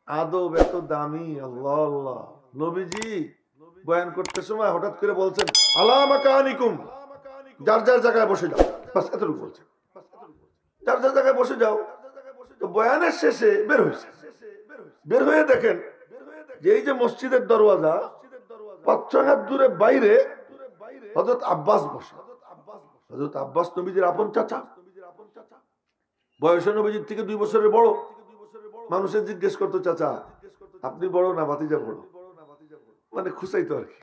আদব এত দামি, আল্লাহ আল্লাহ। নবীজি বয়ান করতে সময় হঠাৎ করে বলছেন আলা মাকানিকুম, যার যার জায়গায় বসে যাও, বাস এতটুকু বলছেন, যার যার জায়গায় বসে যাও। তো বয়ানের শেষে বের হয়েছে, বের হয়ে দেখেন যে এই যে মসজিদের দরওয়াজা ৫-৬ হাত দূরে বাইরে হযরত আব্বাস বসা। হযরত আব্বাস নবীজির আপন চাচা, বয়সে নবীজির থেকে 2 বছরের বড়। মানুষের জিজ্ঞেস করতো চাচা আপনি বড় না ভাতিজা বড়, মানে খুশাইতো আর কি,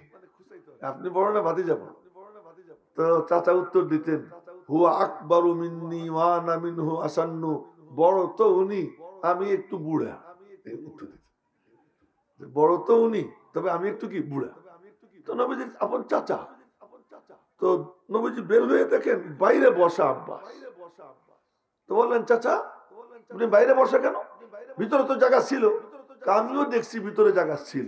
আপনি বড় না ভাতিজা বড়। তো চাচা উত্তর দিতেন হুয়া আকবারু মিন্নি ওয়া আনা মিনহু আসান্নু, বড় তো উনি, আমি একটু বুড়া। এই উত্তর দিতেন, বড় তো উনি, তবে আমি একটু কি বুড়া। তো নবীজির আপন চাচা। তো নবীজি বের হয়ে দেখেন বাইরে বসা আব্বাস। তো বললেন চাচা আপনি বাইরে বসা কেন, ভিতরে তো জায়গা ছিল। আমিও দেখছি ভিতরে জায়গা ছিল,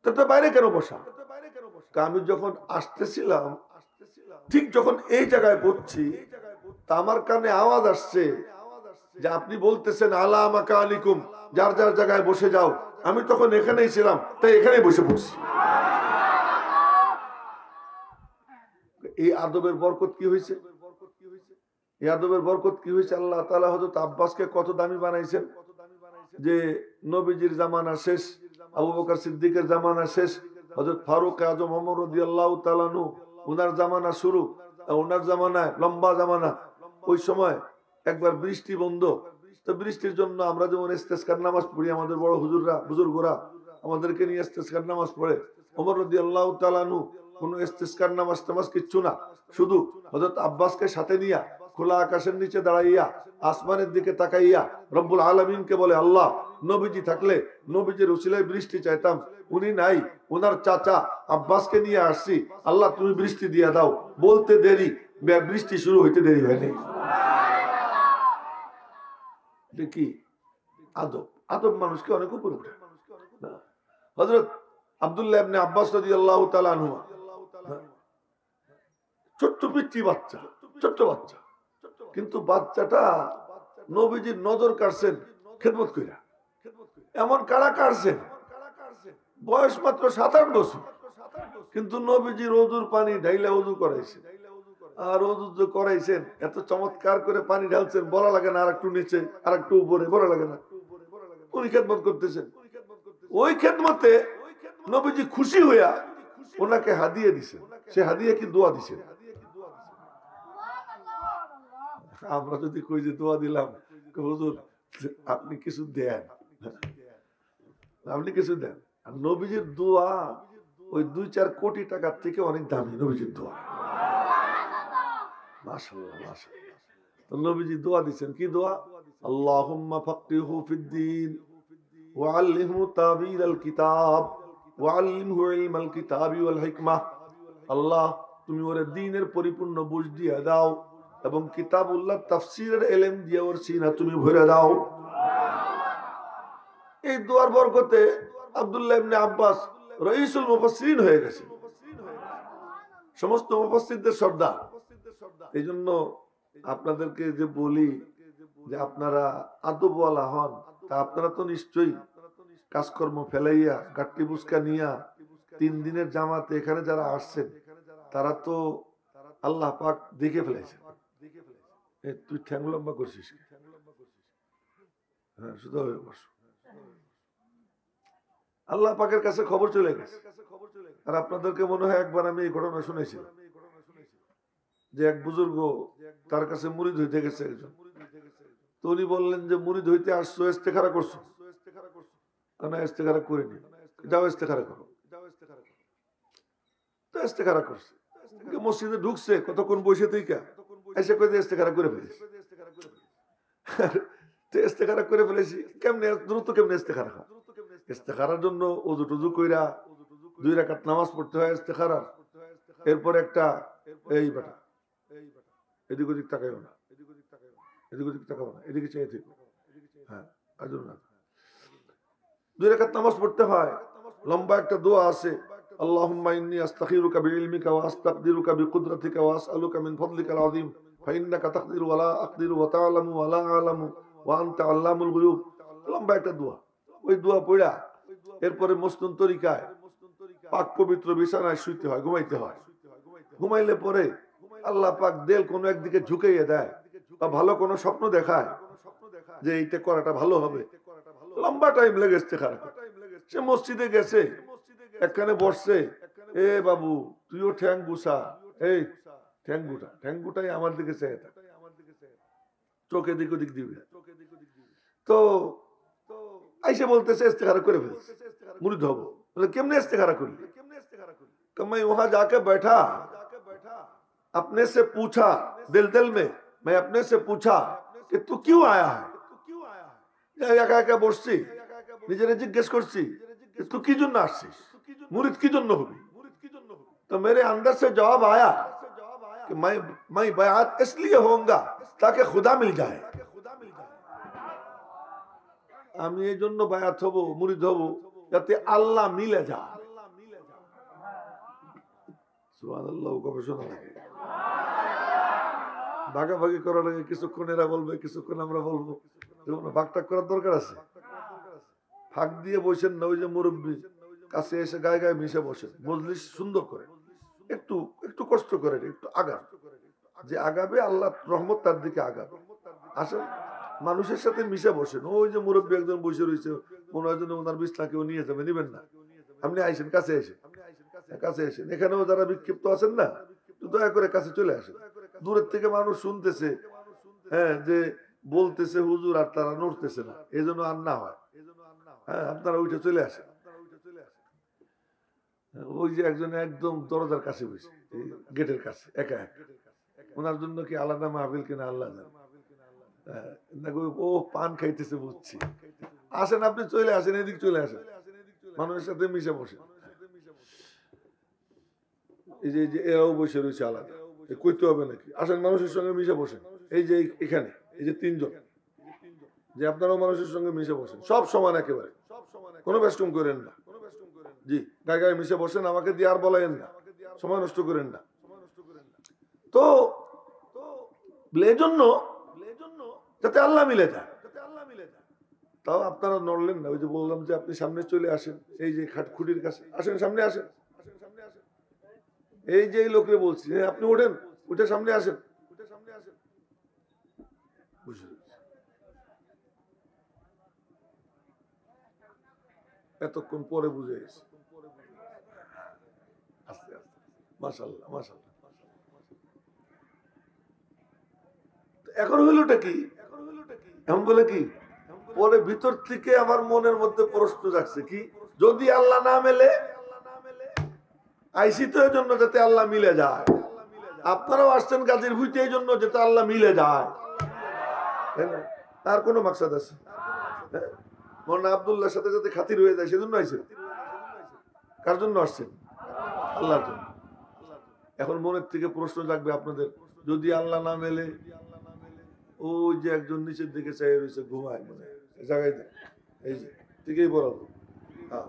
তো বাইরে কেন বসা? আমি যখন আসতেছিলাম ঠিক যখন এই জায়গায় পড়ছি, তা আমার কানে আওয়াজ আসছে যে আপনি বলতেছেন আলা মাকানিকুম, যার যার জায়গায় বসে যাও। আমি তখন এখানেই ছিলাম, তাই এখানেই বসে পড়ছি। এই আদবের বরকত কি হয়েছে? এই আদবের বরকত কি হয়েছে? আল্লাহ তাআলা হযরত আব্বাসকে কত দামি বানাইছেন যে নবীজির জামানা শেষ, আবু বকর সিদ্দিকের জামানা শেষ, হযরত ফারুক আজম ওমর রাদিয়াল্লাহু তাআলা আনহু ওনার জামানা শুরু, ওনার জামানায় লম্বা জামানা। ওই সময় একবার বৃষ্টি বন্ধ, তো বৃষ্টির জন্য আমরা যেমন ইস্তেসকার নামাজ পড়ি, আমাদের বড় হুজুররা বুজুর্গরা আমাদেরকে নিয়ে ইস্তেসকার নামাজ পড়ে। ওমর রাদিয়াল্লাহু তাআলা আনহু কোনো ইস্তেসকার নামাজ কিচ্ছু না, শুধু হযরত আব্বাসকে সাথে নিয়া খোলা আকাশের নিচে দাঁড়াইয়া আসমানের দিকে তাকাইয়া রব্বুল আলামিনকে বলে আল্লাহ নবীজি থাকলে নবীজির উসিলায় বৃষ্টি চাইতাম, উনি নাই, ওনার চাচা আব্বাসকে নিয়ে আসছি, আল্লাহ তুমি বৃষ্টি দিয়া দাও। বলতে দেরি, বৃষ্টি শুরু হইতে দেরি হয়নি। কি আদব! আদব মানুষকে অনেক উপরে উঠে। হযরত আব্দুল্লাহ ইবনে আব্বাস রাদিয়াল্লাহু তাআলা আনহু, ছোট্ট পিচ্চি বাচ্চা, ছোট্ট বাচ্চা, কিন্তু বাচ্চাটা নবীজির নজর কাটছেন খেদমত কইরা। এমন কারা কাটছেন, বয়স মাত্র 7-8 বছর, কিন্তু নবীজির ওযুর পানি ঢাইলা ওযু করাইছেন। আর ওযু যে করাইছেন এত চমৎকার করে পানি ঢালছেন, বলা লাগে না আর একটু নিচে আর একটু উপরে, বলা লাগে না, উনি খেদমত করতেছেন। ওই খেদমতে নবীজি খুশি হইয়া ওনাকে হাদিয়া দিছেন। সে হাদিয়া কি দোয়া দিছেন। আমরা যদি কই যে দোয়া দিলাম, হুজুর আপনি কিছু দেন, আপনি কিছু দেন। আর নবীজির দোয়া ওই 2-4 কোটি টাকার থেকে অনেক দামি নবীজির দোয়া। মাশাআল্লাহ মাশাআল্লাহ। তো নবীজি দোয়া দিবেন, কি দোয়া? আল্লাহুম্মা ফাক্কিহু ফিদ্দীন ওয়া আল্লিমহু তাবিলাল কিতাব ওয়া আল্লিমহু ইলমাল কিতাবি ওয়াল হিকমাহ। আল্লাহ তুমি ওরে দ্বীনের পরিপূর্ণ বুঝ দিয়ে দাও এবং কিতাবুল্লাহ তাফসীরের ইলম দিয়ে ওর সিনা তুমি ভরে দাও। এই দোয়ার বরকতে আব্দুল্লাহ ইবনে আব্বাস রাইসুল মুফাসসিরিন হয়ে গেছে, সমস্ত মুফাসসিরদের সর্দার। এই জন্য আপনাদেরকে যে বলি যে আপনারা আদবওয়ালা হন, তা আপনারা তো নিশ্চয়ই কাজকর্ম ফেলাইয়া গাট্টি বুসকা নিয়া 3 দিনের জামাতে এখানে যারা আসছেন তারা তো আল্লাহ পাক দেখে ফেলেছেন। তুই ঠ্যাং লম্বা করছিস, হ্যাঁ শুধু আল্লাহ পাকের কাছে খবর চলে গেছে। আর আপনাদেরকে মনে হয় একবার আমি এই ঘটনা শুনেছি যে এক বুজুর্গ তার কাছে মুরিদ হইতে গেছে একজন। তো উনি বললেন যে মুরিদ হইতে আসছো, ইস্তেখারা করছো? না ইস্তেখারা করিনি। যাও ইস্তেখারা করো। তো ইস্তেখারা করছে, মসজিদে ঢুকছে, কতক্ষণ বসে থেকে এসে কই ইস্তেখারা করে ফেলেছি। তো ইস্তেখারা করে ফেলেছি কেমনে, দ্রুত কেমনে ইস্তেখারা হয়? ইস্তেখারার জন্য ওযু টুজু কইরা 2 রাকাত নামাজ পড়তে হয় ইস্তেখারা। এরপর একটা এই বেটা এদিক ওদিক তাকাইও না, এদিক ওদিক তাকাও না, এদিকে চেয়ে থেকো, হ্যাঁ আজও না। 2 রাকাত নামাজ পড়তে হয়, লম্বা একটা দোয়া আছে, আল্লাহুম্মা ইন্নী আস্তাখিরুকা বিইলমিকা ওয়া আস্তাকদিরুকা বিকুদরাতিকা ওয়া আসআলুকা মিন ফাদলিকাল আযীম ফাইন্নাকা তাকদিরু ওয়া লা আকদিরু ওয়া তা'লামু ওয়া লা আ'লামু ওয়া আনতা আল্লামুল গুয়ুব। লম্বা একটা দোয়া। ওই দোয়া পড়া এরপরে মসনুন তরিকায় পাক পবিত্র বিছানায় শুইতে হয়, ঘুমাইতে হয়। ঘুমাইলে পরে আল্লাহ পাক দেল কোনো একদিকে ঝুঁকাইয়ে দেয় বা ভালো কোনো স্বপ্ন দেখায় যে এইটা করাটা ভালো হবে। লম্বা টাইম লেগে ইস্তেখারা করতে। সে মসজিদে গেছে, এখানে বসছে, এ বাবু তুইও ঠ্যাং গুছা, এই ঠ্যাং গুটা, ঠ্যাং গুটাই আমার দিকে চেয়ে থাক, চোখে দিক ওদিক দিবে। তো আইসে বলতেছে ইস্তেখারা করে ফেলছে, মুরিদ হবো। বলে কেমনে इस्तेखारा करली? तो मैं वहां जाके बैठा, अपने से पूछा, दिल दिल में मैं अपने से पूछा कि तू क्यों आया है? একা একা বসছি, নিজেরে জিজ্ঞেস করছি तू की জন্য আসছিস, মুরিদ কি জন্য হবি? तो मेरे अंदर से जवाब आया कि मैं बयात इसलिए होऊंगा ताकि खुदा मिल जाए। আমি এই জন্য বায়াত হব, মুরিদ হব যাতে আল্লাহ মিলে যায়। সুবহানাল্লাহ, গবেষণা লাগে, ভাগাভাগি করা লাগে। কিছুক্ষণ এরা বলবে, কিছুক্ষণ আমরা বলবো। ভাগটাগ করার দরকার আছে। ফাঁক দিয়ে বসেন না, ওই যে মুরব্বী কাছে এসে গায়ে গায়ে মিশে বসেন, মজলিস সুন্দর করে, একটু একটু কষ্ট করে, একটু আগান। যে আগাবে আল্লাহ রহমত তার দিকে আগাবে। আসেন মানুষের সাথে মিশে বসেন। ওই যে মুরব্বী একজন বসে রয়েছে, মনে হয় যেন ওনার বিছনা কেউ নিয়ে যাবে, নিবেন না। আপনি আইসেন, কাছে এসে কাছে এসেন। এখানেও যারা বিক্ষিপ্ত আছেন না, দয়া করে কাছে চলে আসেন। দূরের থেকে মানুষ শুনতেছে, হ্যাঁ, যে বলতেছে হুজুর, আর তারা নড়তেছে না, এই জন্য আর না হয়। হ্যাঁ, আপনারা উঠে চলে আসেন। ওই যে একজন একদম দরজার কাছে বসে, গেটের কাছে একা একা, ওনার জন্য কি আলাদা মাহফিল কিনা আল্লাহ জানে। ও পান খাইতেছে বুঝছি। আসেন, আপনি চলে আসেন, এদিক চলে আসেন, মানুষের সাথে মিশে বসে। এই যে এরাও বসে রয়েছে আলাদা, কইতে হবে নাকি? আসেন মানুষের সঙ্গে মিশে বসেন। এই যে এখানে এই যে তিনজন, যে আপনারাও মানুষের সঙ্গে মিশে বসেন, সব সমান একেবারে, কোনো বেষ্টম করেন না। জি, গায়ে গায়ে মিশে বসেন, আমাকে দিয়ে আর বলাইন না, সময় নষ্ট করেন না। তো এজন্য যাতে আল্লাহ মিলে যায়। তাও আপনারা নড়লেন না। ওই যে বললাম যে আপনি সামনে চলে আসেন, এই যে খাটখুটির কাছে আসেন, সামনে আসেন। এই যে লোকরে বলছি, আপনি ওঠেন, উঠে সামনে আসেন। এতক্ষণ পরে বুঝে গেছে। আস্তে আস্তে, মাশাআল্লাহ মাশাআল্লাহ। এখন হইলটা কি? এখন বলে কি, পরে ভিতর থেকে আমার মনের মধ্যে প্রশ্ন জাগছে, কি যদি আল্লাহ না মেলে? আইসি তো এই জন্য যাতে আল্লাহ মিলে যায়। আপনারাও আসছেন গাজীর ভুইতে এই জন্য যাতে আল্লাহ মিলে যায়, তাই না? তার কোনো মাকসাদ আছে? মৌলানা আব্দুল্লাহর সাথে যাতে খাতির হয়ে যায় সেজন্য আইছেন। কার জন্য আসছেন? আল্লাহর জন্য। এখন মনের থেকে প্রশ্ন জাগবে আপনাদের, যদি আল্লাহ না মেলে? ওই যে একজন নিচের দিকে চাই রয়েছে, ঘুমায়, মানে জায়গায়, এই যে দিকেই বরাবর। হ্যাঁ,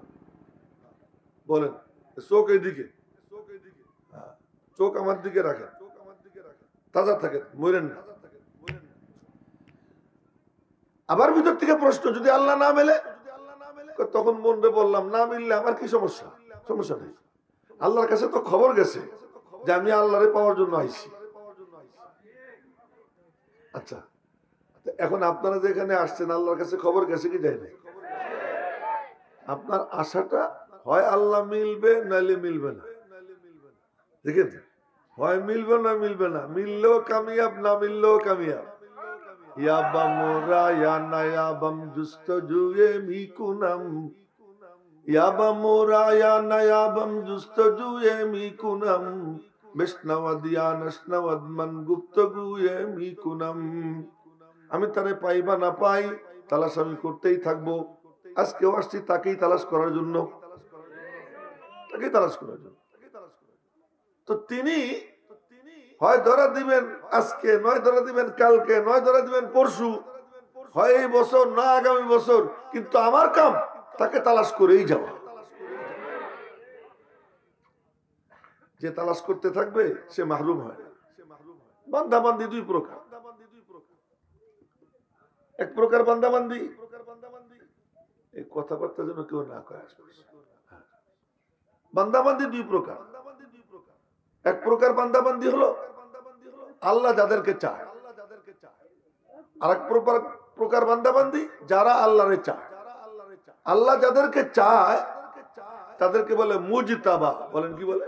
বলেন, চোখ এইদিকে, চোখ আমার দিকে রাখেন, তাজা থাকেন, মরেন না। আবার ভিতর থেকে প্রশ্ন, যদি আল্লাহ না মেলে? তখন মনে বললাম, না মিললে আমার কি সমস্যা? সমস্যা নেই, আল্লাহর কাছে তো খবর গেছে যে আমি আল্লাহরে পাওয়ার জন্য আইছি। আচ্ছা, এখন আপনারা যেখানে আসছেন, আল্লাহর কাছে খবর গেছে কি যায় না? আপনার আশাটা হয় আল্লাহ মিলবে, নাইলে মিলবে না। দেখেন, হয় মিলবে না মিলবে না, মিললেও কামিয়াব, না মিললেও কামিয়াব। ইয়াবা মোরা ইয়া নায়াবাম জুস্তজুয়ে মিকুনাম, ইয়াবা মোরা ইয়া নায়াবাম জুস্তজুয়ে মিকুনাম, বিষ্ণাওয়াদ ইয়া নসনাওয়াদ মান গুপ্তগুয়ে মিকুনাম। আমি তারে পাইবা না পাই, তালাশ আমি করতেই থাকবো। আজকেও আসছি তাকেই তালাশ করার জন্য, তাকেই তালাশ করার জন্য। তো তিনি হয় ধরা দিবেন আজকে, নয় ধরা দিবেন কালকে, নয় ধরা দিবেন পরশু, হয় এই বছর না আগামী বছর, কিন্তু আমার কাম তাকে তালাশ করেই যাওয়া। যে তালাশ করতে থাকবে সে মাহরুম হয় না। বান্দাবান্দি দুই প্রকার। এক প্রকার বান্দাবান্দি এই কথাবার্তা যেন কেউ না কয় আশপাশে। বান্দাবান্দি দুই প্রকার। এক প্রকার বান্দাবান্দি হলো আল্লাহ যাদেরকে চায়, আর এক প্রকার বান্দাবান্দি যারা আল্লাহরে চায়। আল্লাহ যাদেরকে চায় তাদেরকে বলে মুজতাবা। বলেন কি বলে?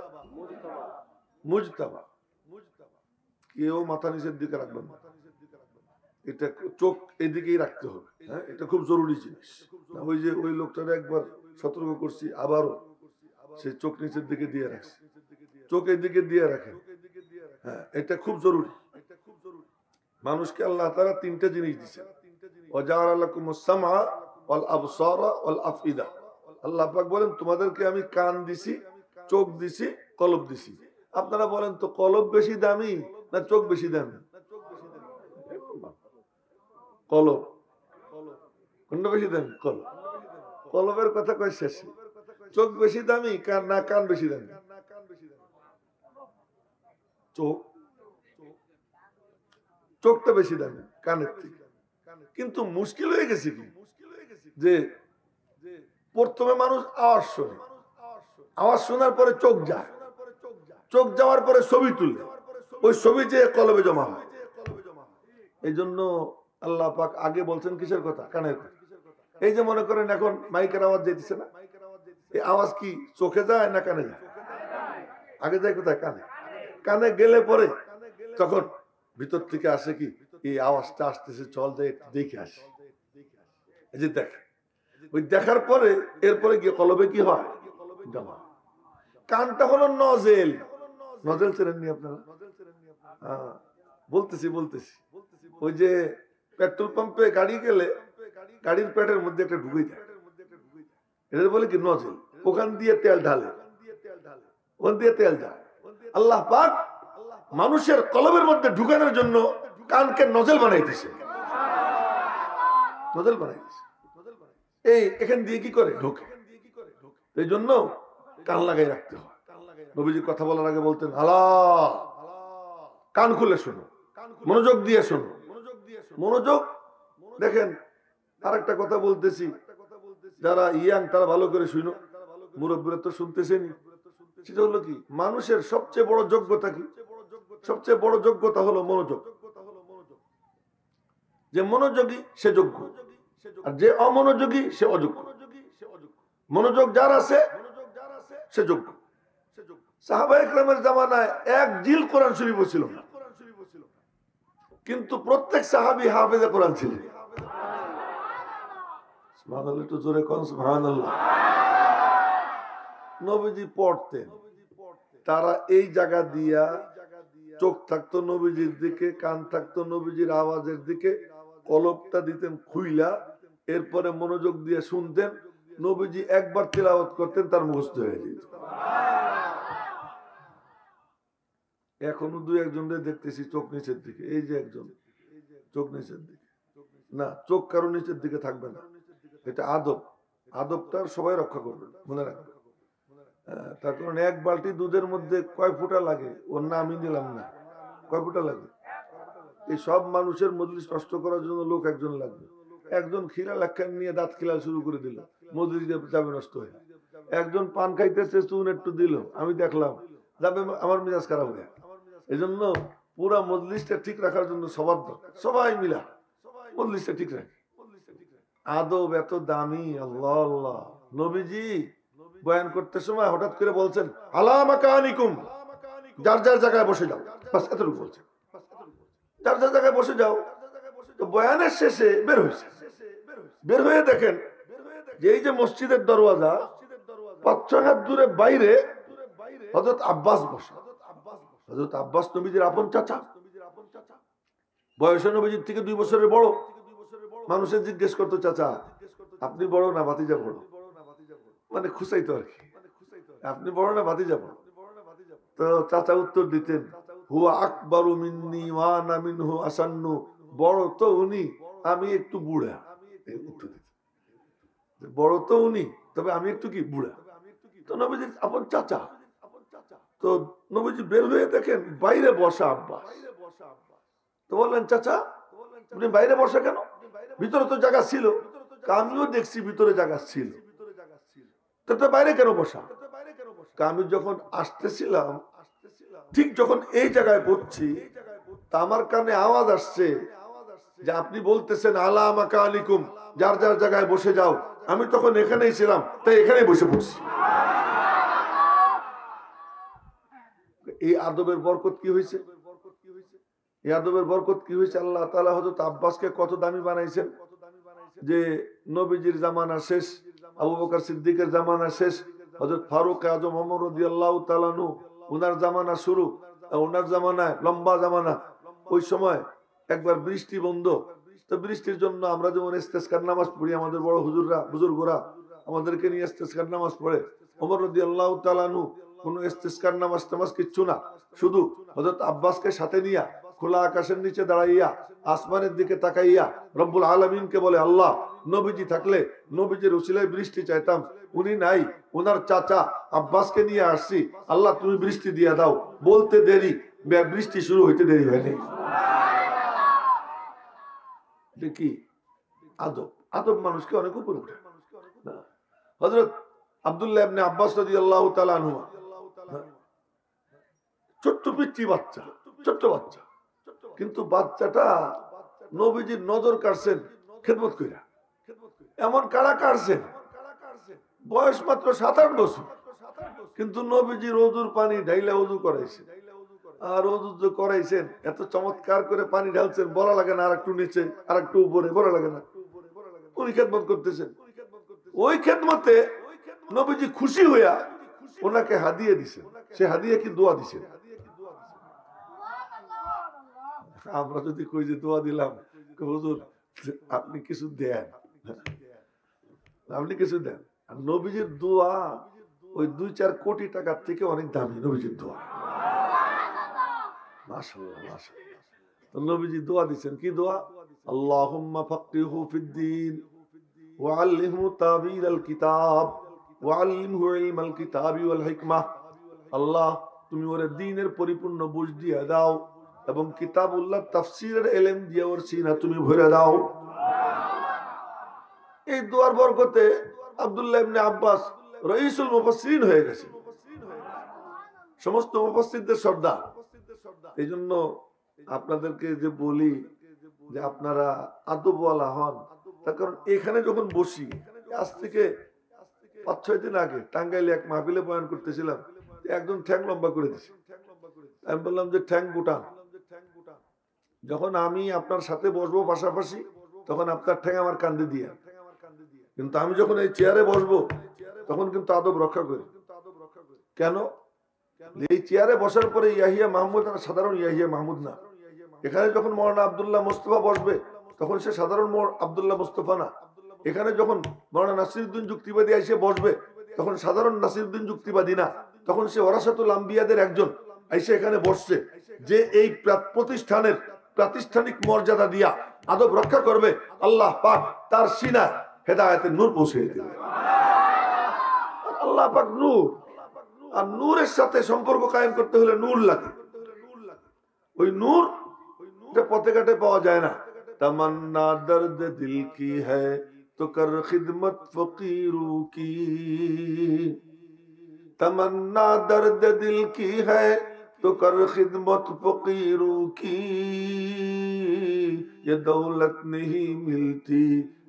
মুজতাবা। কেউ মাথা নিচের দিকে রাখবেন না, এটা চোখ এদিকেই রাখতে হবে। হ্যাঁ, এটা খুব জরুরি জিনিস। ওই যে ওই লোকটারে একবার সতর্ক করছি, আবারও সে চোখ নিচের দিকে দিয়ে রাখছে। চোখ এদিকে দিয়ে রাখেন। হ্যাঁ, এটা খুব জরুরি। মানুষকে আল্লাহ তাআলা তিনটা জিনিস দিয়েছে। ওয়াজাআলা লাকুমুস সামআ ওয়াল আবসারা ওয়াল আফইদা। আল্লাহ পাক বলেন তোমাদেরকে আমি কান দিছি, চোখ দিছি, কলব দিছি। আপনারা বলেন তো কলব বেশি দামি না চোখ বেশি দামি? কলব। কোনটা বেশি দামি? কলব। কলবের কথা কয় শেষে। চোখ বেশি দামি না কান বেশি দামি? চোখ। চোখটা বেশি দামি কানের থেকে। কিন্তু মুশকিল হয়ে গেছে কি যে প্রথমে মানুষ আওয়াজ শোনে, আওয়াজ শোনার পরে চোখ যায়, চোখ যাওয়ার পরে ছবি তুলে, ওই ছবি যে কলবে জমা হয়। এই জন্য আল্লাহ পাক আগে বলছেন কিসের কথা? কানের কথা। এই যে মনে করেন এখন মাইকের আওয়াজ যাইতেছে না, এই আওয়াজ কি চোখে যায় না কানে যায়? আগে যায় কোথায়? কানে। কানে গেলে পরে তখন ভিতর থেকে আসে কি এই আওয়াজটা আসতেছে, চল যাই একটু দেখে আসে। এই যে দেখে, ওই দেখার পরে এরপরে গিয়ে কলবে কি হয়? জমা। কানটা হলো নজেল। নজেল চেনেননি আপনারা? বলতেছি ওই যে পেট্রোল পাম্পে গাড়ি গেলে গাড়ির পেটের মধ্যে একটা ঢুকে যায়, এটা বলে কি নজেল। ওখান দিয়ে তেল ঢালে, ওখান দিয়ে তেল যায়। আল্লাহ পাক মানুষের কলবের মধ্যে ঢুকানোর জন্য কানকে নজেল বানাইতেছে। নজেল বানাইতেছে। এই এখান দিয়ে কি করে? ঢোকে। এই জন্য কান লাগাই রাখতে হয়। নবীজি কথা বলার আগে বলতেন আল্লাহ কান খুলে শোনো, মনোযোগ দিয়ে শোনো। মনোযোগ দেখেন। আরেকটা কথা বলতেছি, যারা ইয়াং তারা ভালো করে শুনো, মুরব্বীরা তো শুনতেছেনি। সেটা হলো কি, মানুষের সবচেয়ে বড় যোগ্যতা কি? সবচেয়ে বড় যোগ্যতা হলো মনোযোগ। যে মনোযোগী সে যোগ্য, আর যে অমনোযোগী সে অযোগ্য। মনোযোগ যার আছে সে যোগ্য। সাহাবায়ে কেরামের জামানায় এক জিল কোরআন শরীফ ছিল না, কিন্তু প্রত্যেক সাহাবী হাফেজে কোরআন ছিলেন। সুবহানাল্লাহ, একটু জোরে কোন সুবহানাল্লাহ। নবীজি পড়তেন, তারা এই জায়গা দিয়া চোখ থাকতো নবীজির দিকে, কান থাকতো নবীজির আওয়াজের দিকে, কলবটা দিতেন খুইলা, এরপরে মনোযোগ দিয়ে শুনতেন। নবীজি একবার তিলাওয়াত করতেন, তার মুখস্থ হয়ে যেত। এখনো দুই একজনদের দেখতেছি চোখ নিচের দিকে। এই যে একজন চোখ নিচের দিকে, না চোখ কারো নিচের দিকে থাকবে না, এটা আদব। আদবটা সবাই রক্ষা করবে, মনে রাখবে। তার কারণ এক বালতি দুধের মধ্যে কয় ফুটা লাগে, ওর না আমি দিলাম না, কয় ফুটা লাগে? এই সব মানুষের মজলিস নষ্ট করার জন্য লোক একজন লাগবে। একজন খিলা লাখান নিয়ে দাঁত খিলাল শুরু করে দিল, মজলিস যাবে নষ্ট হয়ে। একজন পান খাইতেছে, চুন একটু দিল, আমি দেখলাম, যাবে আমার মেজাজ খারাপ হয়ে। এই জন্য পুরা মজলিসটা ঠিক রাখার জন্য সবার দরকার, সবাই মিলা মজলিসটা ঠিক রাখে। আদব এত দামি, আল্লাহ আল্লাহ। নবীজি বয়ান করতে সময় হঠাৎ করে বলছেন আলা মাকানিকুম, যার যার জায়গায় বসে যাও, বাস এতটুকু বলছেন, যার যার জায়গায় বসে যাও। তো বয়ানের শেষে বের হয়েছে, বের হয়ে দেখেন যে এই যে মসজিদের দরওয়াজা ৫-৬ হাত দূরে বাইরে হযরত আব্বাস বসা। হযরত আব্বাস নবীজির আপন চাচা, বয়সে নবীজির থেকে 2 বছরের বড়। মানুষের জিজ্ঞেস করতো চাচা আপনি বড় না ভাতিজা বড়? মানে খুশাইতো আর কি, আপনি বড় না ভাতিজা বড়? তো চাচা উত্তর দিতেন হুয়া আকবারু মিন্নি ওয়া আনা মিনহু আসান্নু, বড় তো উনি, আমি একটু বুড়া। উত্তর দিতেন বড় তো উনি, তবে আমি একটু কি বুড়া। তো নবীজির আপন চাচা। তো নবীজি বের হয়ে দেখেন বাইরে বসা আব্বাস। তো বললেন চাচা আপনি বাইরে বসা কেন? ভিতরে তো জায়গা ছিল। আমিও দেখছি ভিতরে জায়গা ছিল, তো বাইরে কেন বসা? আমি যখন আসতেছিলাম, ঠিক যখন এই জায়গায় পড়ছি, তা আমার কানে আওয়াজ আসছে যে আপনি বলতেছেন আলা মাকানিকুম, যার যার জায়গায় বসে যাও। আমি তখন এখানেই ছিলাম, তাই এখানেই বসে পড়ছি। এই আদবের বরকত কি হয়েছে? এই আদবের বরকত কি হয়েছে? আল্লাহ তাআলা হযরত আব্বাসকে কত দামি বানাইছেন যে নবীজির জামানা শেষ, আবু বকর সিদ্দিকের জামানা শেষ, হযরত ফারুক আজম ওমর রাদিয়াল্লাহু তাআলা আনহু ওনার জামানা শুরু, ওনার জামানায় লম্বা জামানা। ওই সময় একবার বৃষ্টি বন্ধ, তো বৃষ্টির জন্য আমরা যেমন ইস্তেসকার নামাজ পড়ি, আমাদের বড় হুজুররা বুজুর্গরা আমাদেরকে নিয়ে ইস্তেসকার নামাজ পড়ে। ওমর রাদিয়াল্লাহু তাআলা আনহু কোনো ইস্তেসকার নামাজ কিচ্ছু না, শুধু হযরত আব্বাসকে সাথে নিয়া খোলা আকাশের নিচে দাঁড়াইয়া আসমানের দিকে তাকাইয়া রব্বুল আলামিনকে বলে, আল্লাহ নবীজি থাকলে নবীজির উসিলায় বৃষ্টি চাইতাম, উনি নাই, ওনার চাচা আব্বাসকে নিয়ে আসছি, আল্লাহ তুমি বৃষ্টি দিয়ে দাও। বলতে দেরি, বৃষ্টি শুরু হইতে দেরি হয়নি। কি আদব! আদব মানুষকে অনেক উপরে উঠে। হযরত আব্দুল্লাহ ইবনে আব্বাস রাদিয়াল্লাহু তাআলা আনহু, ছোট্ট পিচ্চি বাচ্চা, ছোট্ট বাচ্চা, কিন্তু বাচ্চাটা নবীজির নজর কাটছেন খেদমত কইরা। এমন কারা কাটছেন, বয়স মাত্র 7-8 বছর, কিন্তু নবীজির ওযুর পানি ঢাইলা ওযু করাইছেন। আর ওযু যে করাইছেন, এত চমৎকার করে পানি ঢালছেন, বলা লাগে না আর একটু নিচে আর একটু উপরে, বলা লাগে না, উনি খেদমত করতেছেন। ওই খেদমতে নবীজি খুশি হইয়া ওনাকে হাদিয়া দিছেন। সে হাদিয়া কি দোয়া দিছেন। আমরা যদি কই যে দোয়া দিলাম, হুজুর আপনি কিছু দেন, আপনি কিছু দেন। আর নবীজির দোয়া ওই 2-4 কোটি টাকার থেকে অনেক দামি নবীজির দোয়া। মাশাআল্লাহ, মাশাআল্লাহ। তো নবীজি দোয়া দিবেন, কি দোয়া? আল্লাহুম্মা ফাক্কিহু ফিদ্দীন ওয়া আল্লিমহু তাবিলাল কিতাব ওয়া আল্লিমহু ইলমাল কিতাবি ওয়াল হিকমাহ। আল্লাহ তুমি ওরে দ্বীনের পরিপূর্ণ বুঝ দিয়ে দাও এবং কিতাবুল্লাহ তাফসীরের ইলম দিয়ে ওর সিনা তুমি ভরে দাও। এই দোয়ার বরকতে আব্দুল্লাহ ইবনে আব্বাস রাইসুল মুফাসসিরিন হয়ে গেছে, সমস্ত মুফাসসিরদের সর্দার। এই জন্য আপনাদেরকে যে বলি যে আপনারা আদবওয়ালা হন, তার কারণ এখানে যখন বসি, আজ থেকে 5-6 দিন আগে টাঙ্গাইলে এক মাহফিলে বয়ান করতেছিলাম, একজন ঠ্যাং লম্বা করে দিছে। আমি বললাম যে ঠ্যাং গুটান। যখন আমি আপনার সাথে বসবো পাশাপাশি, তখন আপনার ঠ্যাং আমার কান্দে দিয়ে, কিন্তু আমি যখন এই চেয়ারে বসবো তখন কিন্তু আদব রক্ষা করি। কেন? এই চেয়ারে বসার পরে ইয়াহিয়া মাহমুদ সাধারণ ইয়াহিয়া মাহমুদ না। এখানে যখন মৌলানা আব্দুল্লাহ মুস্তফা বসবে তখন সে সাধারণ আব্দুল্লাহ মুস্তফা না। এখানে যখন মৌলানা নাসিরউদ্দিন যুক্তিবাদী এসে বসবে তখন সাধারণ নাসিরউদ্দিন যুক্তিবাদী না, তখন সে ওয়ারাসাতুল আম্বিয়াদের একজন এসে এখানে বসছে, যে এই প্রতিষ্ঠানের প্রাতিষ্ঠানিক মর্যাদা দিয়া আদব রক্ষা করবে। আল্লাহ পাক তার সিনা হেদায়েতের নূর পৌঁছে দেবে। আল্লাহ পাক নূর, আর নূরের সাথে সম্পর্ক কায়েম করতে হলে নূর লাগে। ওই নূর পথে ঘাটে পাওয়া যায় না। तमन्ना दर्द दिल की है तो कर खिदमत फकीरों की, तमन्ना दर्द दिल की है तो कर खिदमत फकीरों की, ये दौलत नहीं मिलती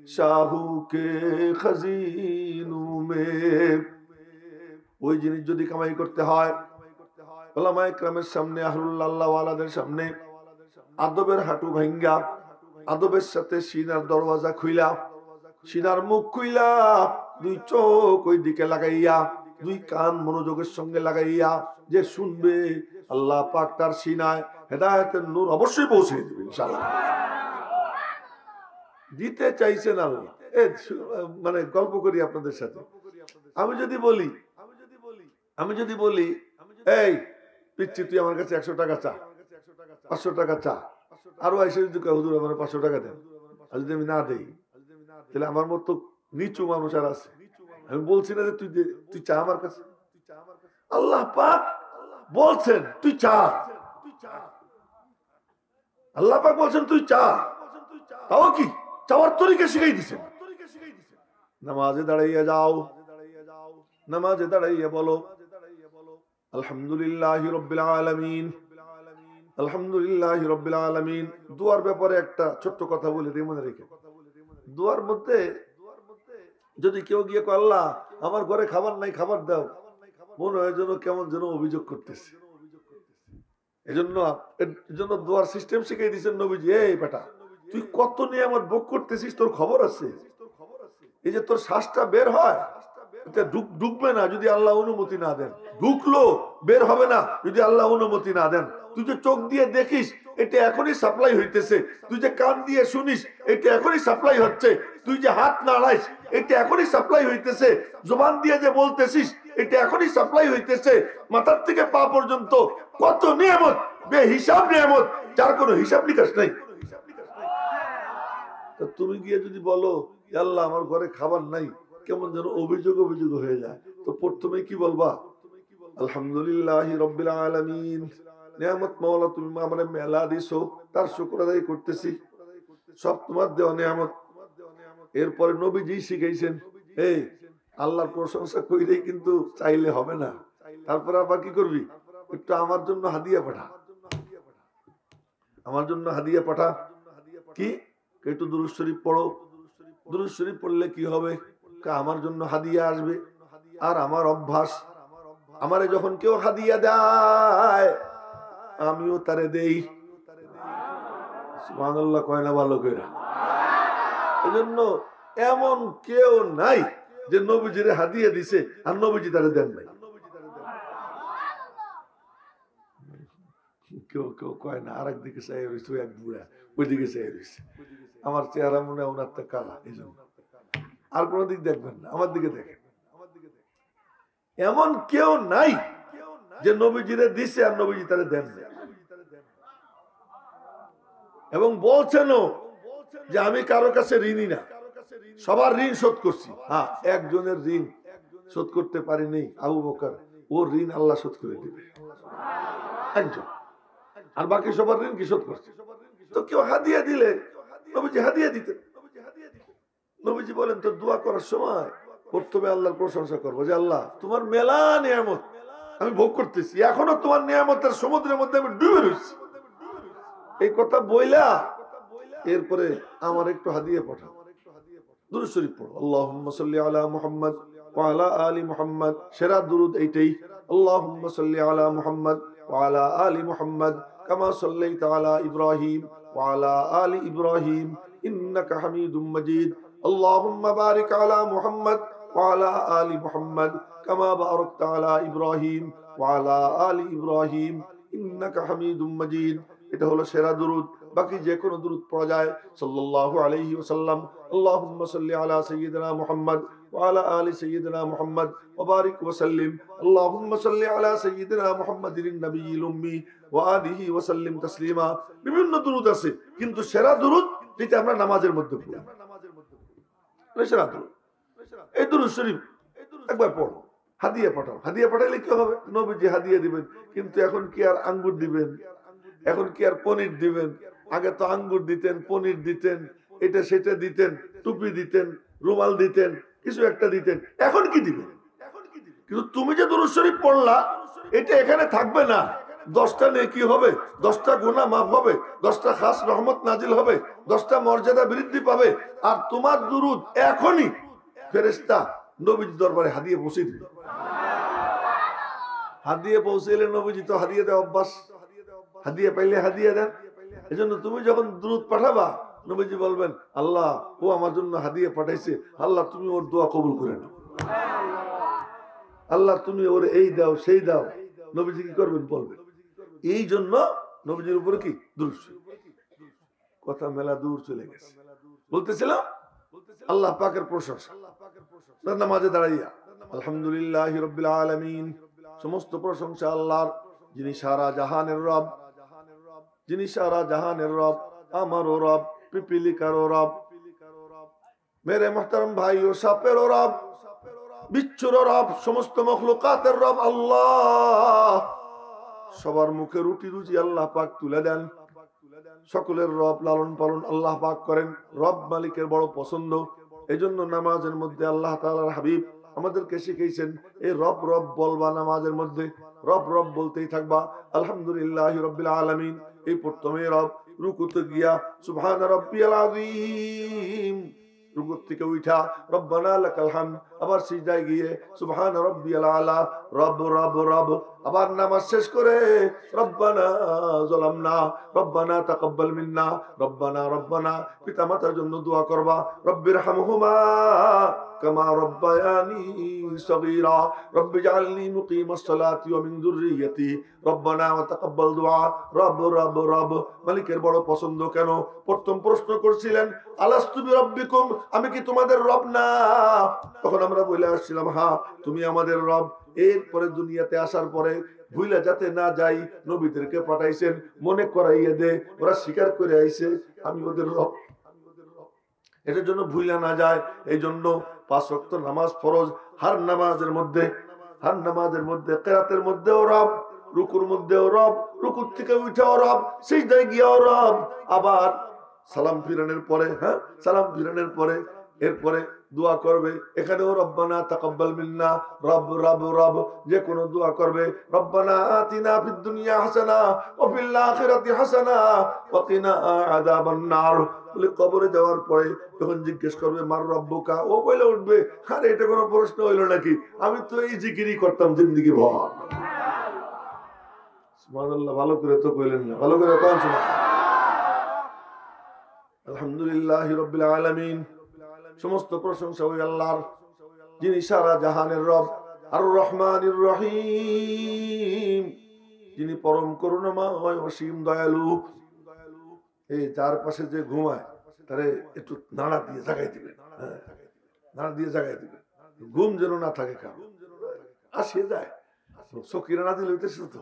शाहू के खजीनों में। ওই জিনিস যদি কামাই করতে হয়, ওলামায়ে কেরামের সামনে, আহলুল্লাহ ওয়ালাদের সামনে আদবের হাঁটু ভাঙ্গা, আদবের সাথে সিনার দরওয়াজা খুইলা, সিনার মুখ খুইলা, 2 চোখ ওই দিকে লাগাইয়া, 2 কান মনোযোগের সঙ্গে লাগাইয়া যে শুনবে, আল্লাহ পাক তার সিনায় হেদায়েতের নূর অবশ্যই পৌঁছে দিবে ইনশাআল্লাহ। দিতে চাইছেন আল্লাহ। মানে গল্প করি আপনাদের সাথে। আমি যদি বলি এই পিচ্ছি তুই আমার কাছে 100 টাকা চা, 500 টাকা চা, আরো এসে যদি হুজুর আমার 500 টাকা দেন, আর যদি আমি না দেই তাহলে আমার মতো নিচু মানুষ আর আছে? আমি বলছি না যে তুই চা আমার কাছে। আল্লাহ পাক বলছেন তুই চা, আল্লাহ পাক বলছেন তুই চা। তাও কি চাওয়ার তরিকা শিখাই দিচ্ছেন। নামাজে দাঁড়াইয়া যাও, নামাজে দাঁড়াইয়া বলো আলহামদুলিল্লাহি রাব্বিল আলামিন, আলহামদুলিল্লাহি রাব্বিল আলামিন। দুয়ার ব্যাপারে একটা ছোট্ট কথা বলে দিই, মনে রেখে। দুয়ার মধ্যে যদি কেউ গিয়ে কয় আল্লাহ আমার ঘরে খাবার নাই, খাবার দাও, মনে হয় যেন কেমন যেন অভিযোগ করতেছে। এজন্য দোয়ার সিস্টেম শিখিয়ে দিয়েছেন নবীজি। এই বেটা, তুই কত নিয়ামত ভোগ করতেছিস, তোর খবর আছে? এই যে তোর শ্বাসটা বের হয়, এটা ঢুকবে না যদি আল্লাহ অনুমতি না দেন। ঢুকলো বের হবে না যদি আল্লাহ অনুমতি না দেন। তুই যে চোখ দিয়ে দেখিস, এটা এখনই সাপ্লাই হইতেছে। তুই যে কান দিয়ে শুনিস, এটা এখনই সাপ্লাই হচ্ছে। তুই যে হাত নাড়াইস, এটা এখনই সাপ্লাই হইতেছে। জবান দিয়ে যে বলতেছিস, এটা এখনই সাপ্লাই হইতেছে। মাথার থেকে পা পর্যন্ত কত নিয়ামত, বেহিসাব নিয়ামত, যার কোনো হিসাব নিকাশ নাই। তুমি গিয়ে যদি বলো আল্লাহ আমার ঘরে খাবার নাই, কেমন যেন অভিযোগ অভিযোগ হয়ে যায়। তো প্রথমে কি বলবা? আলহামদুলিল্লাহি রাব্বিল আলামিন, নিয়ামত মাওলা তুমি আমারে মেলা দিছো, তার শুকর আদায় করতেছি, সব তোমার দেওয়া নিয়ামত। এরপরে নবীজি শিখাইছেন, এই আল্লাহর প্রশংসা কইলেই কিন্তু চাইলে হবে না। তারপরে আবার কি করবি? একটু আমার জন্য হাদিয়া পাঠা, আমার জন্য হাদিয়া পাঠা। কি? একটু দুরূদ শরীফ পড়ো। দুরূদ শরীফ পড়লে কি হবে? আমার জন্য হাদিয়া আসবে। আর আমার অভ্যাস, আমারে যখন কেউ হাদিয়া দেয় আমিও তারে দেই। সুবহানাল্লাহ কয় না ভালো কইরা? এজন্য এমন কেউ নাই যে নবীজিরে হাদিয়া দিছে আর নবীজি তারে দেন নাই। কেউ কেউ কয় না, আর একদিকে চাই রয়েছে, এক বুড়া ওইদিকে চাই রয়েছে। আমার চেহারা মনে হয় ওনার তো কালা, এই জন্য আর কোনো দিক দেখবেন না, আমার দিকে দেখেন। এমন কেউ নাই যে নবীজিরে দিছে আর নবীজি তারে দেন নাই। এবং বলছেনও যে আমি কারো কাছে ঋণী না, সবার ঋণ শোধ করছি। হ্যাঁ, একজনের ঋণ শোধ করতে পারিনি, আবু বকর, ওর ঋণ আল্লাহ শোধ করে দিবে, একজন। আর বাকি সবার ঋণ কি শোধ করছে? তো কেউ হাদিয়া দিলে নবীজি হাদিয়া দিতেন। নবীজি বলেন তো দোয়া করার সময় প্রথমে আল্লাহর প্রশংসা করবো যে আল্লাহ তোমার মেলা নিয়ামত আমি ভোগ করতেছি, এখনো তোমার নিয়ামতের সমুদ্রের মধ্যে আমি ডুবে রয়েছি। এই কথা বইলা এরপরে আমার একটু হাদিয়া পাঠাও, দুরূদ শরীফ পড়ো। আল্লাহুম্মা সাল্লি আলা মুহাম্মদ ওয়া আলা আলি মুহাম্মদ। সেরা দুরূদ এইটাই, আল্লাহুম্মা সাল্লি আলা মুহাম্মদ ওয়া আলা আলি মুহাম্মদ কামা সাল্লাইতা আলা ইব্রাহিম ওয়া আলা আলি ইব্রাহিম ইন্নাকা হামিদুম মাজিদ। আল্লাহুম্মা বারিক আলা মুহাম্মদ ওয়া আলা আলি মুহাম্মদ কামা বারাকতা আলা ইব্রাহিম ওয়া আলা আলি ইব্রাহিম ইন্নাকা হামিদুম মাজিদ। এটা হলো সেরা দুরূদ। বাকি যে কোনো দুরূদ পড়া যায়। সাল্লাল্লাহু আলাইহি ওয়াসাল্লাম, আল্লাহুম্মা সাল্লি আলা সাইয়্যিদিনা মুহাম্মদ ওয়া আলা আলি সাইয়্যিদিনা মুহাম্মদ ওয়া বারিক ওয়া সাল্লিম। আল্লাহুম্মা সাল্লি আলা সাইয়্যিদিনা মুহাম্মাদিন নবিয়্যিল উম্মি ওয়া আলিহি ওয়া সাল্লিম তাসলিমা। বিভিন্ন দুরূদ আছে, কিন্তু সেরা দুরূদ যেটা আমরা নামাজের মধ্যে পড়ি, সেরা দুরূদ এই দুরূদ শরীফ একবার পড়ো, হাদিয়া পাঠাও। হাদিয়া পাঠাইলে কি হবে? নবীজি হাদিয়া দিবেন। কিন্তু এখন কি আর আঙ্গুর দিবেন? এখন কি আর পনির দিবেন? আগে তো আঙ্গুর দিতেন, পনির দিতেন, এটা সেটা দিতেন, টুপি দিতেন, রুমাল দিতেন, কিছু একটা দিতেন। এখন কি দিবেন? কিন্তু তুমি যে দুরূদ শরীফ পড়লা, এটা এখানে থাকবে না। 10টা নেকি হবে, 10টা গুনাহ মাফ হবে, 10টা খাস রহমত নাজিল হবে, 10টা মর্যাদা বৃদ্ধি পাবে। আর তোমার দুরূদ এখনই ফেরেশতা নবীর দরবারে হাদিয়া পৌঁছে দিবে। হাদিয়া পৌঁছাইলে নবীজি তো হাদিয়া দেওয়া অভ্যাস, হাদিয়া পাইলে হাদিয়া দেন। এজন্য তুমি যখন দুরূদ পাঠাবা, নবীজি বলবেন আল্লাহ ও আমার জন্য হাদিয়া পাঠাইছে, আল্লাহ তুমি ওর দোয়া কবুল করে নাও, আল্লাহ তুমি ওর এই দাও সেই দাও। নবীজি কি করবেন? বলবেন। এই জন্য নবীজির উপরে কি দুরূদ শরীফ। কথা মেলা দূর চলে গেছে। বলতেছিলাম আল্লাহ পাকের প্রশংসা। নামাজে দাঁড়াইয়া আলহামদুলিল্লাহি রাব্বিল আলামিন, সমস্ত প্রশংসা আল্লাহর, যিনি সারা জাহানের রব, যিনি সারা জাহানের রব, আমারও রব, পিপিলিকারও রব, মেরে মুহতারাম ভাই ও সাপেরও রব, বিচ্ছুরও রব, সমস্ত মখলুকাতের রব আল্লাহ। সবার মুখে রুটি রুজি আল্লাহ পাক তুলে দেন। সকলের রব, লালন পালন আল্লাহ পাক করেন। রব মালিকের বড় পছন্দ। এজন্য নামাজের মধ্যে আল্লাহ তাআলার হাবিব আমাদেরকে শিখিয়েছেন, এই রব রব বলবা নামাজের মধ্যে, রব রব বলতেই থাকবা। আলহামদুলিল্লাহি রাব্বিল আলামিন, এই প্রথমে রব, রুকুতে গিয়া সুবহান রাব্বিয়াল আযীম, রুকু থেকে উঠা রব্বানা লাকাল হামদ, আবার সিজদায় গিয়ে সুবহান রাব্বিয়াল আলা, রব রব রব, আবার নামাজ শেষ করে রব্বানা যালামনা রব্বানা তাকাব্বাল মিন্না রব্বানা রব্বানা, পিতামাতার জন্য দোয়া করবা, রব্বিরহামহুমা কামা রব্বায়ানি সগীরা রব্বি জাআলনি মুকিমাস সালাতি ওয়া মিন যুররিয়্যাতি রব্বানা ওয়া তাকাব্বাল দুআ। রব রব রব মালিকের বড় পছন্দ কেন? প্রথম প্রশ্ন করছিলেন আলাস্তু বিরাব্বিকুম, আমি কি তোমাদের রব না? তখন আমরা বলে আসছিলাম হ্যাঁ তুমি আমাদের রব। এরপরে দুনিয়াতে আসার পরে ভুইলা যাতে না যাই, নবীদেরকে পাঠাইছেন মনে করাইয়া দে, ওরা স্বীকার করে আইছে আমি ওদের রব, এটার জন্য ভুইলা না যায়। এই জন্য 5 ওয়াক্ত নামাজ ফরজ। হার নামাজের মধ্যে কিরাতের মধ্যেও রব, রুকুর মধ্যেও রব, রুকুর থেকে উঠেও রব, সিজদায় গিয়েও রব, আবার সালাম ফিরানোর পরে, সালাম ফিরানোর পরে এরপরে দোয়া করবে, এখানেও রব্বানা তাকাব্বাল মিন্না, রব রব রব, যে কোনো দোয়া করবে, রব্বানা আতিনা ফিদ দুনিয়া হাসানা ওয়া ফিল আখিরাতি হাসানা ওয়া কিনা আযাবান নার। বলে কবরে যাওয়ার পরে তখন জিজ্ঞেস করবে মার রব্বুকা, ও বলে উঠবে আরে এটা কোনো প্রশ্ন হইল নাকি, আমি তো এই জিকিরই করতাম জিন্দেগি ভর। সুবহানাল্লাহ, ভালো করে তো কইলেন না, ভালো করে কোন শোনা। আলহামদুলিল্লাহি রাব্বিল আলামিন, সমস্ত প্রশংসা ওই আল্লাহর যিনি সারা জাহানের রব, আর রহমানির রহিম, যিনি পরম করুণাময় অসীম দয়ালু। এই যার পাশে যে ঘুমায় তারে একটু নাড়া দিয়ে জাগাই দিবে, নাড়া দিয়ে জাগাই দিবে, ঘুম যেন না থাকে কারণ আসে যায়। সকিনা না দিলে হইতেছে তো,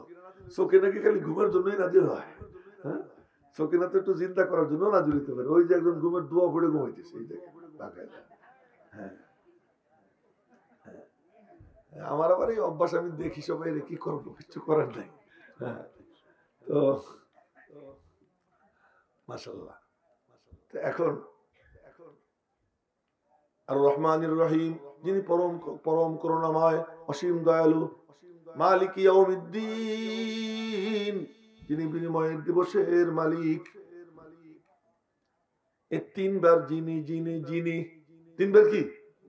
সকিনা নাকি খালি ঘুমের জন্যই না দিলে হয়, সকিনা তো একটু চিন্তা করার জন্য না দিতে পারে। ওই যে একজন ঘুমের দোয়া পড়ে ঘুমাইতেছে, এই দেখে আমার আবার এই অভ্যাস, আমি দেখি সবাই কি করবো, কিছু করার নাই। তো মাশাআল্লাহ, এখন আর রহমানির রহিম, যিনি পরম করুণাময় অসীম দয়ালু, মালিক ইয়াউমিদ্দিন, যিনি বিনিময়ের দিবসের মালিক। এই 3 বার যিনি যিনি যিনি, 3 বার কি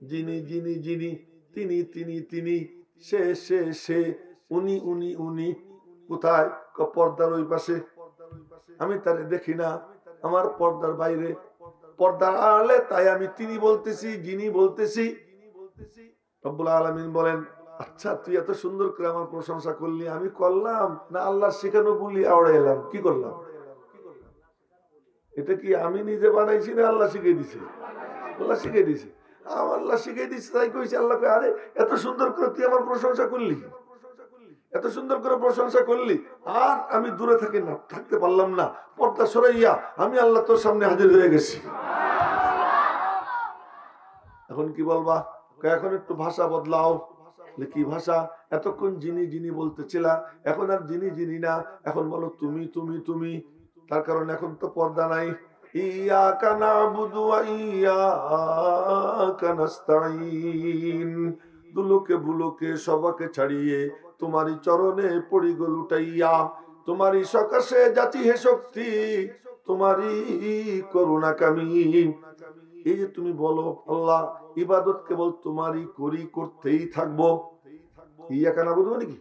যিনি যিনি যিনি, তিনি তিনি তিনি, সে সে সে, উনি উনি উনি। কোথায়? পর্দার ওই পাশে, আমি তারে দেখি না, আমার পর্দার বাইরে, পর্দার আড়ালে, তাই আমি তিনি বলতেছি, যিনি বলতেছি। রব্বুল আলামিন বলেন আচ্ছা তুই এত সুন্দর করে আমার প্রশংসা করলি, আমি করলাম না আল্লাহ শেখানো বলি আওড়ে এলাম, কি করলাম? এটা কি আমি নিজে বানাইছি না আল্লাহ শিখিয়ে দিছে? আল্লাহ শিখিয়ে দিছে, আল্লাহ শিখিয়ে দিচ্ছে, তাই কইছে আল্লাহ আরে এত সুন্দর করে তুই আমার প্রশংসা করলি, এত সুন্দর করে প্রশংসা করলি, আর আমি দূরে থাকি না, থাকতে পারলাম না, পর্দা সরাইয়া আমি আল্লাহ তোর সামনে হাজির হয়ে গেছি। এখন কি বলবা? এখন একটু ভাষা বদলাও। কি ভাষা? এতক্ষণ যিনি যিনি বলতেছিলা, এখন আর যিনি যিনি না, এখন বলো তুমি তুমি তুমি। তার কারণ এখন তো পর্দা নাই। ইয়াকা নাবুদু ওয়া ইয়াকা নাস্তাঈন, দুলোকে বুলোকে সবাকে ছাড়িয়ে তোমারই চরণে পড়ি গো লুটাইয়া, তোমারই সকাশে যাচি হে শক্তি, তোমারই করুণা কামি। এই যে তুমি বলো আল্লাহ ইবাদত কেবল তোমারই করি, করতেই থাকবো। ইয়াকা নাবুদু মানে কি?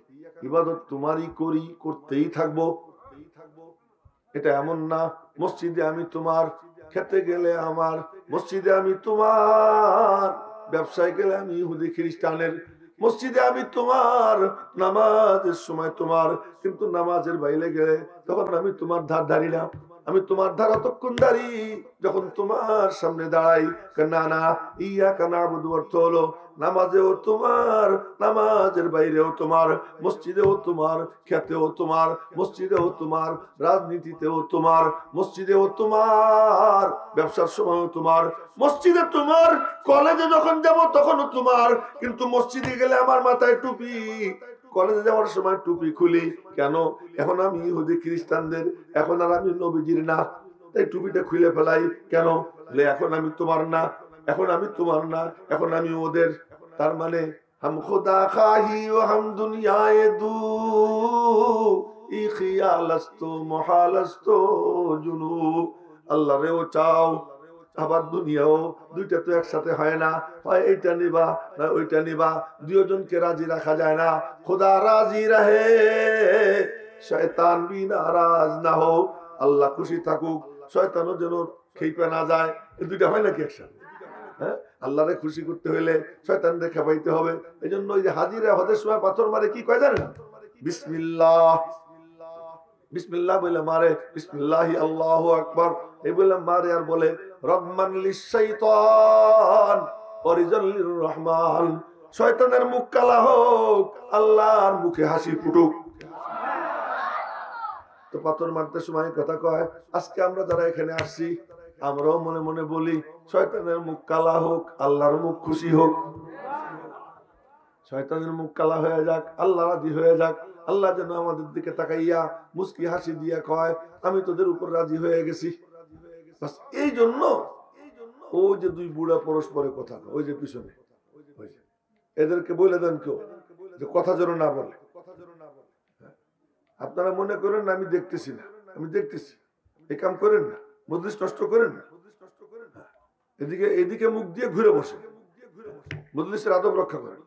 ইবাদত তোমারই করি, করতেই থাকবো। এটা এমন না মসজিদে আমি তোমার, খেতে গেলে আমার, মসজিদে আমি তোমার, ব্যবসায় গেলে আমি ইহুদি খ্রিস্টানের, মসজিদে আমি তোমার, নামাজের সময় তোমার, কিন্তু নামাজের বাইরে গেলে তখন আমি তোমার ধার ধারি না। আমি তোমার ধার অতক্ষণ দাঁড়ি যখন তোমার সামনে দাঁড়াই। না না, ইয়াকা নাবুদু অর্থ হলো নামাজেও তোমার, নামাজের বাইরেও তোমার, মসজিদেও তোমার, খেতেও তোমার, মসজিদেও তোমার, রাজনীতিতেও তোমার, মসজিদেও তোমার, ব্যবসার সময়ও তোমার, মসজিদে তোমার, কলেজে যখন যাব তখনও তোমার, কিন্তু মসজিদে গেলে আমার মাথায় টুপি, কলেজে যাওয়ার সময় টুপি খুলি কেন? এখন আমি ইহুদি খ্রিস্টানদের, এখন আর আমি নবীজির না, তাই টুপিটা খুলে ফেলাই কেন? এখন আমি তোমার না। এখন আমি তোমার না, এখন আমি ওদের। তার মানে হাম খুদা খাহি ও হাম দুনিয়ায় দু ই খিয়ালাস্তু মুহালাস্তু জুনু। আল্লাহ রেও চাও আবার দুনিয়াও, দুইটা তো একসাথে হয় না, হয় এইটা নিবা না ওইটা নিবা, দুজনকে রাজি রাখা যায় না। খোদা রাজি রাহে শয়তান বি নারাজ না হো, আল্লাহ খুশি থাকুক শয়তানও যেন খেপে না যায়, এই দুইটা হয় নাকি একসাথে? হ্যাঁ, আল্লাহরে খুশি করতে হইলে শয়তানরে খেপাইতে হবে। এই জন্য ওই যে হাজিরা হদের সময় পাথর মারে কি কয় জানেন? বিসমিল্লাহ, বিসমিল্লাহ বলে মারে, বিসমিল্লাহি আল্লাহু আকবার এই বলে মারে। আর বলে রহমান লিশ-শাইতান ওয়ারিজাল লির-রহমান, শয়তানের মুখ কালা হোক, আল্লাহর মুখে হাসি ফুটুক। তো পাথর মারতে সময় কথা কয়, আজকে আমরা যারা এখানে আসছি আমরাও মনে মনে বলি শয়তানের মুখ কালা হোক, আল্লাহর মুখ খুশি হোক। শয়তানের মুখ কালা হয়ে যাক, আল্লাহ রাজি হয়ে যাক। আল্লাহ যেন আমাদের দিকে তাকাইয়া মুস্কি হাসি দিয়া কয় আমি তোদের উপর রাজি হয়ে গেছি। এই জন্য ও যে দুই বুড়া পরস্পরে কথা কয়, ওই যে পিছনে এদেরকে বলে দেন কেউ যে কথা যেন না বলে। আপনারা মনে করেন না আমি দেখতেছি না, আমি দেখতেছি, এই কাম করেন না, মজলিস নষ্ট করেন না। এদিকে এদিকে মুখ দিয়ে ঘুরে বসে, মজলিসের আদব রক্ষা করেন।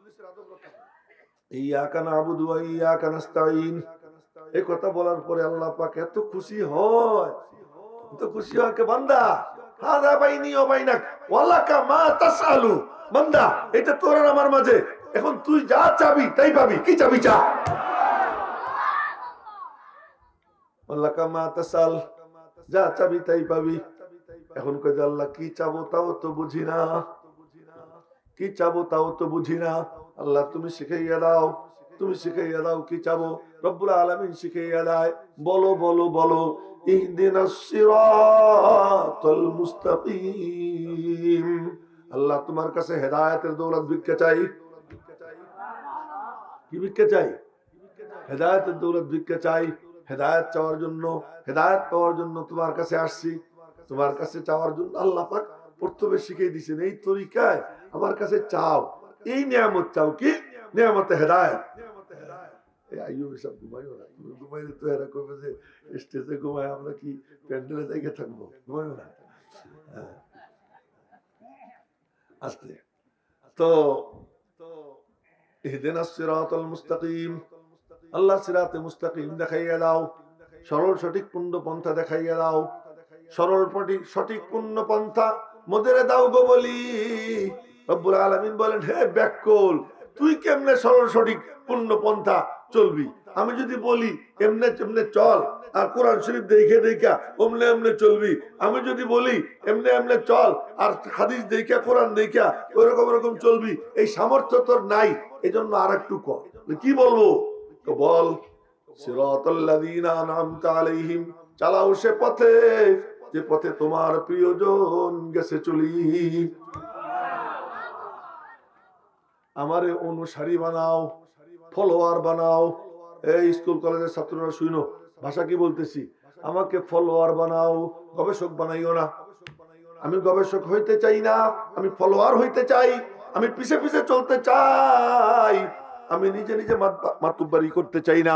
ইয়াকা নাবুদু ওয়া ইয়াকা নাস্তাঈন, এই কথা বলার পরে আল্লাহ পাক এত খুশি হয়, এত খুশি হয় কে বান্দা হাযা বাইনি ওয়া বাইনাক ওয়ালাকা মা তাসআলু, বান্দা এটা তোর আর আমার মাঝে, এখন তুই যা চাবি তাই পাবি। কি চাবি চা। ওয়ালাকা মা তাসআল, যা চাবি তাই পাবি। এখন কই যে আল্লাহ কি চাবো তাও তো বুঝি না, কি চাবো তাও তো বুঝি না। আল্লাহ তুমি শিখাইয়া দাও, তুমি শিখাইয়া দাও কি চাবো। রব্বুল আলামিন শিখাইয়া দেয়, বলো বলো বলো ইহদিনাস সিরাতাল মুস্তাকিম। আল্লাহ তোমার কাছে হেদায়েতের দৌলত ভিক্ষা চাই। কি ভিক্ষা চাই? হেদায়েতের দৌলত ভিক্ষা চাই। হেদায়েত চাওয়ার জন্য, হেদায়েত পাওয়ার জন্য তোমার কাছে আসছি। তোমার কাছে চাওয়ার জন্য আল্লাহ পাক প্রথমে শিখিয়ে দিয়েছেন এই তরিকায় আমার কাছে চাও, এই নিয়ামত চাও। কি নিয়ামতে হেদায়েত। আইয়ুব সব ঘুমাইও না, তুমি ঘুমাইলে তো এরা কবে যে স্টেজে ঘুমায়, আমরা কি প্যান্ডেলে জায়গায় থাকবো? ঘুমাইও না। আস্তে তো ইহদিনাস সিরাতাল মুস্তাকিম, আল্লাহ সিরাতে মুস্তাকিম দেখাইয়া দাও, সরল সঠিক পূর্ণ পন্থা দেখাইয়া দাও। সরল সঠিক পূর্ণ পন্থা মোদেরে দাও গো বলি। রব্বুল আলামিন বলেন হে ব্যাককল, তুই কেমনে সরল সঠিক পূর্ণ পন্থা চলবি? আমি যদি বলি এমনে এমনে চল, আর কোরআন শরীফ দেখে দেখা ওমনে এমনে চলবি। আমি যদি বলি এমনে এমনে চল, আর হাদিস দেখা কোরআন দেখা ওরকম ওরকম চলবি, এই সামর্থ্য তোর নাই। এই জন্য আর একটু কর। কি বলবো? বল সিরাতাল্লাযীনা আন'আমতা আলাইহিম, চালাও সে পথে যে পথে তোমার প্রিয়জন গেছে চলি। আমারে অনুসারী বানাও, ফলোয়ার বানাও। এই স্কুল কলেজের ছাত্ররা শুনো ভাষা কি বলতেছি, আমাকে ফলোয়ার বানাও, গবেষক বানাইও না। আমি গবেষক হইতে চাই না, আমি ফলোয়ার হইতে চাই। আমি পিছে পিছে চলতে চাই, আমি নিজে নিজে মাতুব্বারি করতে চাই না।